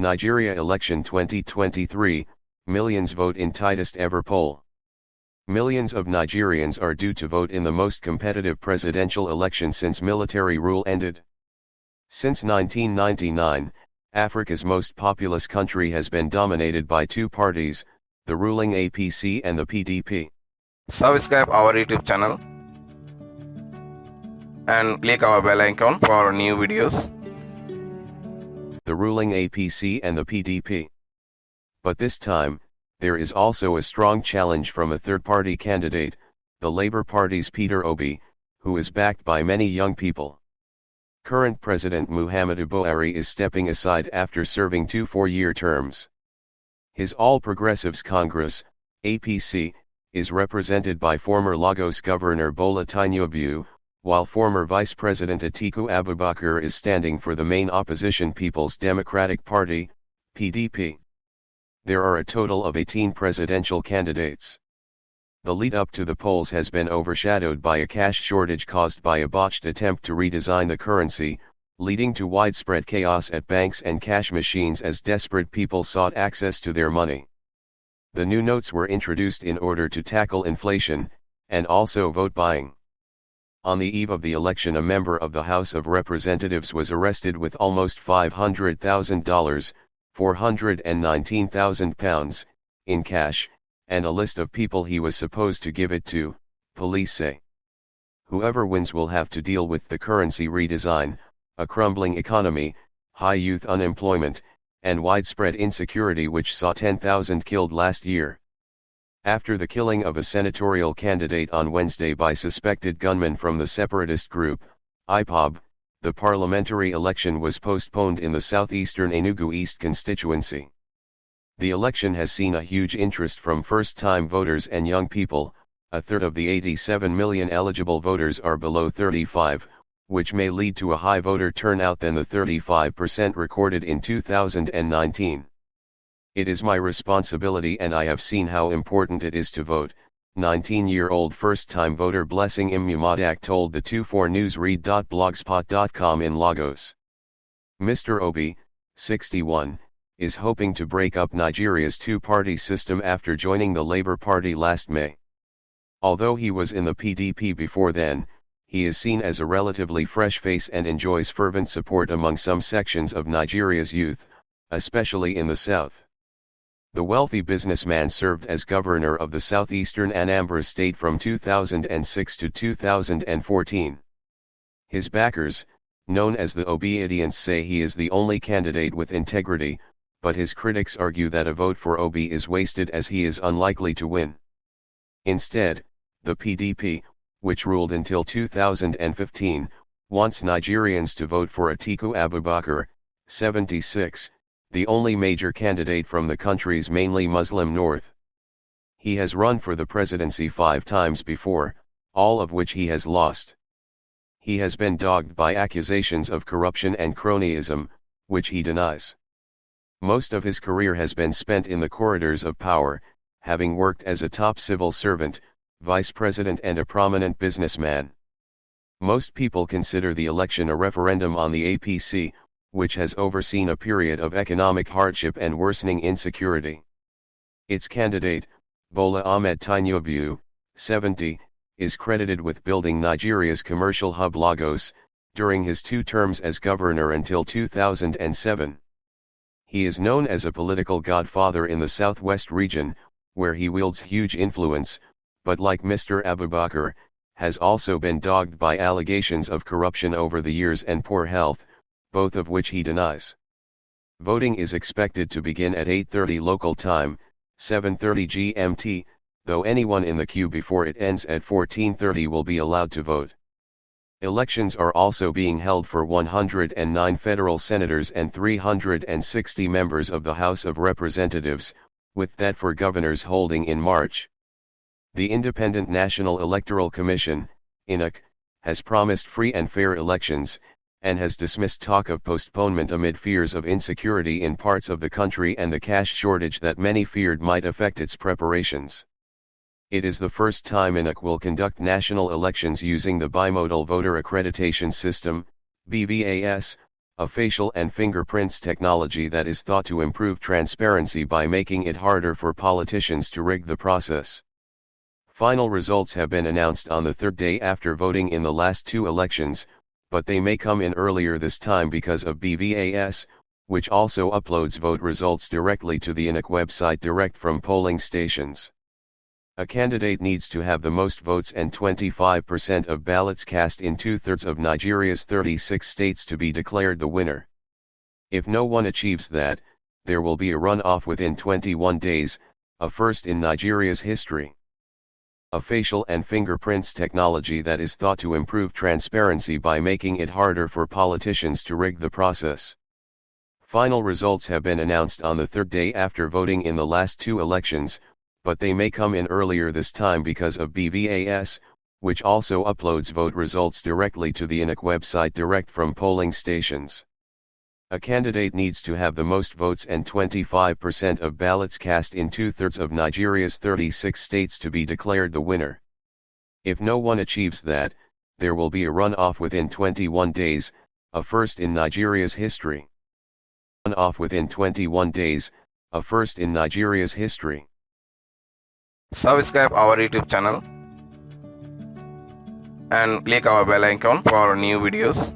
Nigeria election 2023, millions vote in tightest ever poll. Millions of Nigerians are due to vote in the most competitive presidential election since military rule ended. Since 1999, Africa's most populous country has been dominated by two parties, the ruling APC and the PDP. Subscribe our YouTube channel and click our bell icon for new videos. The ruling APC and the PDP. But this time, there is also a strong challenge from a third-party candidate, the Labour Party's Peter Obi, who is backed by many young people. Current President Muhammadu Buhari is stepping aside after serving 2 4-year terms. His All Progressives Congress, APC, is represented by former Lagos Governor Bola Tinubu, while former Vice President Atiku Abubakar is standing for the main opposition People's Democratic Party, PDP. There are a total of 18 presidential candidates. The lead-up to the polls has been overshadowed by a cash shortage caused by a botched attempt to redesign the currency, leading to widespread chaos at banks and cash machines as desperate people sought access to their money. The new notes were introduced in order to tackle inflation, and also vote buying. On the eve of the election, a member of the House of Representatives was arrested with almost $500,000, £419,000, in cash, and a list of people he was supposed to give it to, police say. Whoever wins will have to deal with the currency redesign, a crumbling economy, high youth unemployment, and widespread insecurity which saw 10,000 killed last year. After the killing of a senatorial candidate on Wednesday by suspected gunmen from the separatist group, IPOB, the parliamentary election was postponed in the southeastern Enugu East constituency. The election has seen a huge interest from first-time voters and young people. A third of the 87 million eligible voters are below 35, which may lead to a high voter turnout than the 35% recorded in 2019. It is my responsibility and I have seen how important it is to vote, 19-year-old first-time voter Blessing Imumadak told the 24newsread.blogspot.com in Lagos. Mr. Obi, 61, is hoping to break up Nigeria's two-party system after joining the Labour Party last May. Although he was in the PDP before then, he is seen as a relatively fresh face and enjoys fervent support among some sections of Nigeria's youth, especially in the south. The wealthy businessman served as governor of the southeastern Anambra state from 2006 to 2014. His backers, known as the Obiadients, say he is the only candidate with integrity, but his critics argue that a vote for Obi is wasted as he is unlikely to win. Instead, the PDP, which ruled until 2015, wants Nigerians to vote for Atiku Abubakar, 76, the only major candidate from the country's mainly Muslim north. He has run for the presidency 5 times before, all of which he has lost. He has been dogged by accusations of corruption and cronyism, which he denies. Most of his career has been spent in the corridors of power, having worked as a top civil servant, vice president and a prominent businessman. Most people consider the election a referendum on the APC, which has overseen a period of economic hardship and worsening insecurity. Its candidate, Bola Ahmed Tinubu, 70, is credited with building Nigeria's commercial hub Lagos, during his 2 terms as governor until 2007. He is known as a political godfather in the southwest region, where he wields huge influence, but like Mr. Abubakar, has also been dogged by allegations of corruption over the years and poor health, both of which he denies. Voting is expected to begin at 8:30 local time, 7:30 GMT, though anyone in the queue before it ends at 14:30 will be allowed to vote. Elections are also being held for 109 federal senators and 360 members of the House of Representatives, with that for governors holding in March. The Independent National Electoral Commission, INEC, has promised free and fair elections, and has dismissed talk of postponement amid fears of insecurity in parts of the country and the cash shortage that many feared might affect its preparations. It is the first time INEC will conduct national elections using the Bimodal Voter Accreditation System, BVAS, A facial and fingerprints technology that is thought to improve transparency by making it harder for politicians to rig the process. Final results have been announced on the third day after voting in the last two elections, but they may come in earlier this time because of BVAS, which also uploads vote results directly to the INEC website direct from polling stations. A candidate needs to have the most votes and 25% of ballots cast in 2/3 of Nigeria's 36 states to be declared the winner. If no one achieves that, there will be a runoff within 21 days, a first in Nigeria's history. A facial and fingerprints technology that is thought to improve transparency by making it harder for politicians to rig the process. Final results have been announced on the third day after voting in the last two elections, but they may come in earlier this time because of BVAS, which also uploads vote results directly to the INEC website direct from polling stations. A candidate needs to have the most votes and 25% of ballots cast in 2/3 of Nigeria's 36 states to be declared the winner. If no one achieves that, there will be a runoff within 21 days, a first in Nigeria's history. Runoff within 21 days, a first in Nigeria's history. Subscribe our YouTube channel and click our bell icon for new videos.